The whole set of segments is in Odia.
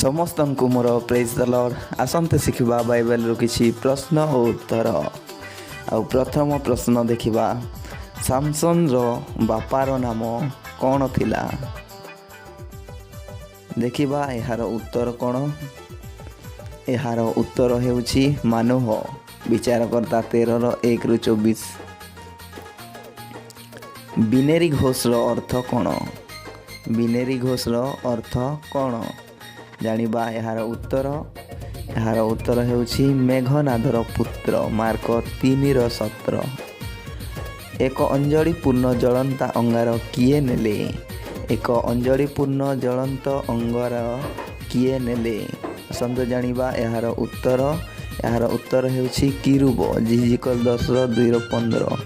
ସମସ୍ତଙ୍କୁ ମୋର ପ୍ରେଜ୍ ଦ ଲର୍ଡ। ଆସନ୍ତେ ଶିଖିବା ବାଇବେଲରୁ କିଛି ପ୍ରଶ୍ନ ଓ ଉତ୍ତର। ଆଉ ପ୍ରଥମ ପ୍ରଶ୍ନ ଦେଖିବା, ସାମସନର ବାପାର ନାମ କ'ଣ ଥିଲା? ଦେଖିବା ଏହାର ଉତ୍ତର କ'ଣ? ଏହାର ଉତ୍ତର ହେଉଛି ମାନୁହ। ବିଚାରକର୍ତ୍ତା 13:1-24। ବିନେରୀ ଘୋଷର ଅର୍ଥ କ'ଣ? ବିନେରୀ ଘୋଷର ଅର୍ଥ କ'ଣ? ଜାଣିବା ଏହାର ଉତ୍ତର। ଏହାର ଉତ୍ତର ହେଉଛି ମେଘନାଦର ପୁତ୍ର। ମାର୍କ 3:17। ଏକ ଅଞ୍ଜଳି ପୂର୍ଣ୍ଣ ଜଳନ୍ତା ଅଙ୍ଗାର କିଏ ନେଲେ? ଏକ ଅଞ୍ଜଳି ପୂର୍ଣ୍ଣ ଜଳନ୍ତ ଅଙ୍ଗାର କିଏ ନେଲେ? ଆସନ୍ତୁ ଜାଣିବା ଏହାର ଉତ୍ତର। ଏହାର ଉତ୍ତର ହେଉଛି କିରୁବ। ଜିଜିକଲ 10:2-15।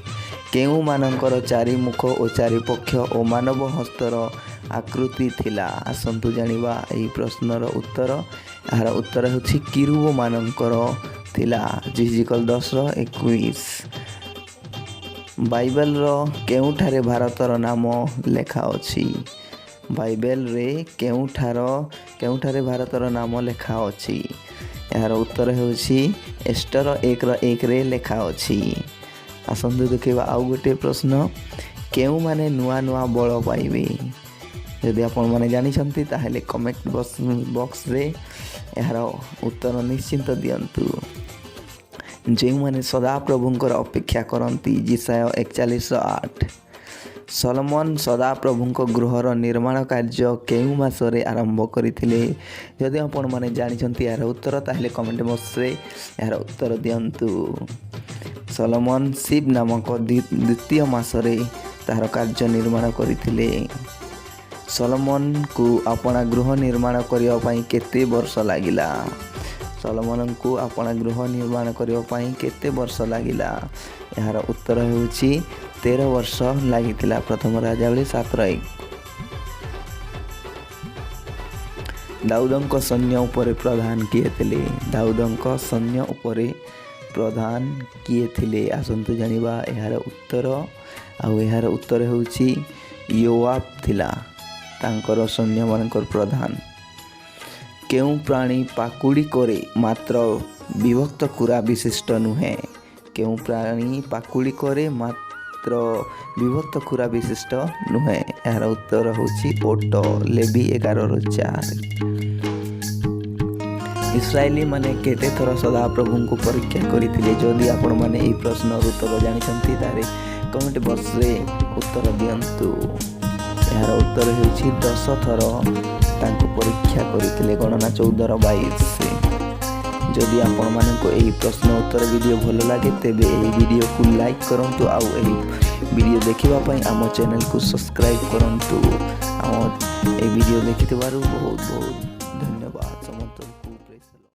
କେଉଁମାନଙ୍କର ଚାରିମୁଖ ଓ ଚାରିପକ୍ଷ ଓ ମାନବ ହସ୍ତର ଆକୃତି ଥିଲା? ଆସନ୍ତୁ ଜାଣିବା ଏହି ପ୍ରଶ୍ନର ଉତ୍ତର। ଏହାର ଉତ୍ତର ହେଉଛି କିରୁବମାନଙ୍କର ଥିଲା। ଜିଜିକଲ 10:21। ବାଇବେଲର କେଉଁଠାରେ ଭାରତର ନାମ ଲେଖା ଅଛି? ବାଇବେଲରେ କେଉଁଠାରେ ଭାରତର ନାମ ଲେଖା ଅଛି? ଏହାର ଉତ୍ତର ହେଉଛି ଏଷ୍ଟର 1:1ରେ ଲେଖା ଅଛି। ଆସନ୍ତୁ ଦେଖିବା ଆଉ ଗୋଟିଏ ପ୍ରଶ୍ନ, କେଉଁମାନେ ନୂଆ ନୂଆ ବଳ ପାଇବେ? ଯଦି ଆପଣମାନେ ଜାଣିଛନ୍ତି ତାହେଲେ କମେଣ୍ଟ ବକ୍ସରେ ଏହାର ଉତ୍ତର ନିଶ୍ଚିନ୍ତ ଦିଅନ୍ତୁ। ଯେଉଁମାନେ ସଦାପ୍ରଭୁଙ୍କର ଅପେକ୍ଷା କରନ୍ତି। ଯିଶାୟ 41:8। ସଲୋମନ ସଦାପ୍ରଭୁଙ୍କ ଗୃହର ନିର୍ମାଣ କାର୍ଯ୍ୟ କେଉଁ ମାସରେ ଆରମ୍ଭ କରିଥିଲେ? ଯଦି ଆପଣମାନେ ଜାଣିଛନ୍ତି ଏହାର ଉତ୍ତର ତାହେଲେ କମେଣ୍ଟ ବକ୍ସରେ ଏହାର ଉତ୍ତର ଦିଅନ୍ତୁ। ସଲୋମନ ସିବ୍ ନାମକ ଦ୍ୱିତୀୟ ମାସରେ ତାହାର କାର୍ଯ୍ୟ ନିର୍ମାଣ କରିଥିଲେ। ସଲୋମନଙ୍କୁ ଆପଣା ଗୃହ ନିର୍ମାଣ କରିବା ପାଇଁ କେତେ ବର୍ଷ ଲାଗିଲା? ସଲୋମନଙ୍କୁ ଆପଣା ଗୃହ ନିର୍ମାଣ କରିବା ପାଇଁ କେତେ ବର୍ଷ ଲାଗିଲା? ଏହାର ଉତ୍ତର ହେଉଛି 13 ବର୍ଷ ଲାଗିଥିଲା। ପ୍ରଥମ ରାଜାବଳୀ 7:1। ଦାଉଦଙ୍କ ସୈନ୍ୟ ଉପରେ ପ୍ରଧାନ କିଏ ଥିଲେ? ଦାଉଦଙ୍କ ସୈନ୍ୟ ଉପରେ ପ୍ରଧାନ କିଏ ଥିଲେ? ଆସନ୍ତୁ ଜାଣିବା ଏହାର ଉତ୍ତର। ଆଉ ଏହାର ଉତ୍ତର ହେଉଛି ୟୋଆବ ଥିଲା ତାଙ୍କର ସୈନ୍ୟମାନଙ୍କର ପ୍ରଧାନ। କେଉଁ ପ୍ରାଣୀ ପାକୁଡ଼ି କରେ ମାତ୍ର ବିଭକ୍ତ ଖୁରା ବିଶିଷ୍ଟ ନୁହେଁ? କେଉଁ ପ୍ରାଣୀ ପାକୁଡ଼ି କରେ ମାତ୍ର ବିଭକ୍ତ ଖୁରା ବିଶିଷ୍ଟ ନୁହେଁ? ଏହାର ଉତ୍ତର ହେଉଛି ଓଟ। ଲେବି 11:4। ଇସ୍ରାଏଲୀମାନେ କେତେ ଥର ସଦାପ୍ରଭୁଙ୍କୁ ପରୀକ୍ଷା କରିଥିଲେ? ଯଦି ଆପଣମାନେ ଏହି ପ୍ରଶ୍ନର ଉତ୍ତର ଜାଣିଛନ୍ତି ତାହେଲେ କମେଣ୍ଟ ବକ୍ସରେ ଉତ୍ତର ଦିଅନ୍ତୁ। ଏହାର ଉତ୍ତର ହେଉଛି 10 ଥର ତାଙ୍କୁ ପରୀକ୍ଷା କରିଥିଲେ। ଗଣନା 14:22। ଯଦି ଆପଣମାନଙ୍କୁ ଏହି ପ୍ରଶ୍ନ ଉତ୍ତର ଭିଡ଼ିଓ ଭଲ ଲାଗେ ତେବେ ଏହି ଭିଡ଼ିଓକୁ ଲାଇକ୍ କରନ୍ତୁ। ଆଉ ଏହି ଭିଡ଼ିଓ ଦେଖିବା ପାଇଁ ଆମ ଚ୍ୟାନେଲକୁ ସବସ୍କ୍ରାଇବ୍ କରନ୍ତୁ। ଆମ ଏହି ଭିଡ଼ିଓ ଦେଖିଥିବାରୁ ବହୁତ ବହୁତ ଧନ୍ୟବାଦ ସମସ୍ତଙ୍କୁ।